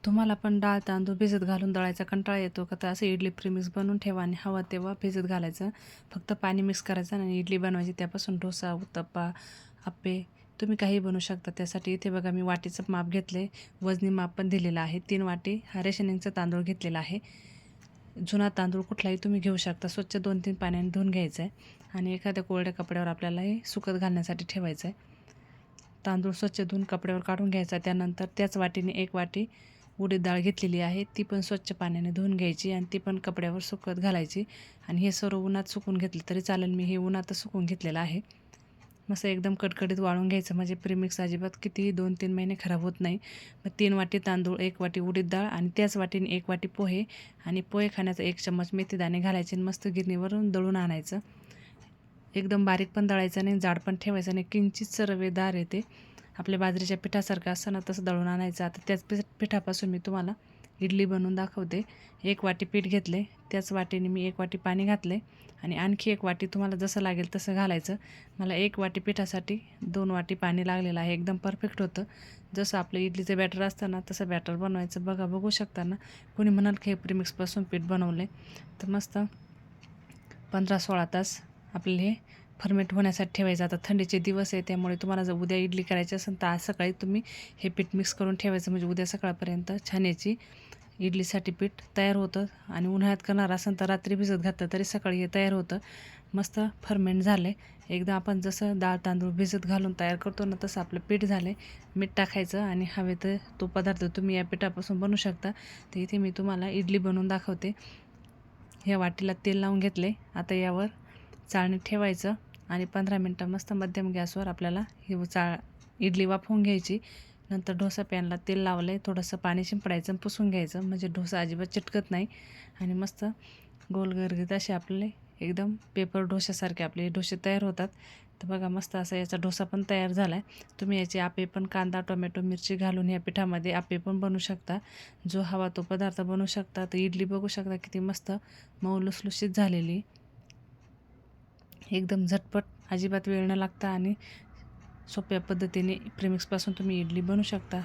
तुम्हाला पण डाळ तांदूळ भिजत घालून दळायचा कंटाळा येतो का? तर असं इडली प्रीमिक्स बनवून ठेवा आणि हवा तेव्हा भिजत घालायचं. फक्त पाणी मिक्स करायचं आणि इडली बनवायची. त्यापासून डोसा, उत्तप्पा, आप्पे तुम्ही काही बनवू शकता. त्यासाठी इथे बघा मी वाटीचं माप घेतले, वजनी माप पण दिलेलं आहे. 3 वाटी हा रेशनिंगचा तांदूळ घेतलेला आहे. जुना तांदूळ कुठलाही तुम्ही घेऊ शकता. स्वच्छ 2-3 पाण्याने धुवून घ्यायचं आहे आणि एखाद्या कोरड्या कपड्यावर आपल्याला हे सुकत घालण्यासाठी ठेवायचं आहे. तांदूळ स्वच्छ धुवून कपड्यावर काढून घ्यायचा. त्यानंतर त्याच वाटीने 1 वाटी उडीद डाळ घेतलेली आहे. ती पण स्वच्छ पाण्याने धुवून घ्यायची आणि ती पण कपड्यावर सुकत घालायची आणि हे सर्व उन्हात सुकून घेतलं तरी चालेल. मी हे उन्हातच सुकून घेतलेलं आहे. मस्त एकदम कडकडीत वाळून घ्यायचं, म्हणजे प्रीमिक्स अजिबात कितीही 2-3 महिने खराब होत नाही. मग 3 वाटी तांदूळ, 1 वाटी उडीद डाळ आणि त्याच वाटीने 1 वाटी पोहे आणि पोहे खाण्याचा 1 चम्मच मेथीदाणे घालायचे आणि मस्त गिरणीवरून दळून आणायचं. एकदम बारीक पण दळायचं नाही, जाड पण ठेवायचं नाही. किंचित रवेदार येते, आपल्या बाजरीच्या पिठासारखं असतं ना तसं दळून आणायचं. आता त्याच पिठापासून मी तुम्हाला इडली बनवून दाखवते. 1 वाटी पीठ घेतले, त्याच वाटीने मी 1 वाटी पाणी घातले आणि आणखी 1 वाटी तुम्हाला जसं लागेल तसं घालायचं. मला 1 वाटी पिठासाठी 2 वाटी पाणी लागलेलं आहे. एकदम परफेक्ट होतं. जसं आपलं इडलीचं बॅटर असतं ना तसं बॅटर बनवायचं. बघू शकता ना. कोणी म्हणाल की हे प्रीमिक्सपासून पीठ बनवले, तर मस्त 15-16 तास आपल्याला हे फर्मेंट होण्यासाठी ठेवायचं. आता थंडीचे दिवस आहे, त्यामुळे तुम्हाला जर उद्या इडली करायची असेल तर आज सकाळी तुम्ही हे पीठ मिक्स करून ठेवायचं, म्हणजे उद्या सकाळपर्यंत छान याची इडलीसाठी पीठ तयार होतं. आणि उन्हाळ्यात करणार असेल तर रात्री भिजत घातलं तरी सकाळी हे तयार होतं. मस्त फर्मेंट झाले. एकदा आपण जसं डाळ तांदूळ भिजत घालून तयार करतो ना तसं आपलं पीठ झाले. मीठ टाकायचं आणि हवे तर तो पदार्थ तुम्ही या पिठापासून बनवू शकता. तर इथे मी तुम्हाला इडली बनवून दाखवते. ह्या वाटीला तेल लावून घेतले. आता यावर चाळणी ठेवायचं आणि 15 मिनटं मस्त मध्यम गॅसवर आपल्याला ही इडली वाफवून घ्यायची. नंतर डोसा पॅनला तेल लावले, थोडंसं पाणी शिंपडायचं आणि पुसून घ्यायचं, म्हणजे डोसा अजिबात चिटकत नाही. आणि मस्त गोल गरगरीत असे आपले एकदम पेपर डोशासारखे आपले डोसे तयार होतात. तर बघा मस्त असा याचा डोसा पण तयार झाला आहे. तुम्ही याचे आप्पे पण कांदा, टोमॅटो, मिरची घालून या पिठामध्ये आप्पे पण बनवू शकता. जो हवा तो पदार्थ बनवू शकता. तर इडली बघू शकता किती मस्त मऊ लुसलुशीत झालेली, एकदम झटपट, अजिबात वेळ न लागता आणि सोप्या पद्धतीने प्रीमिक्सपासून तुम्ही इडली बनवू शकता.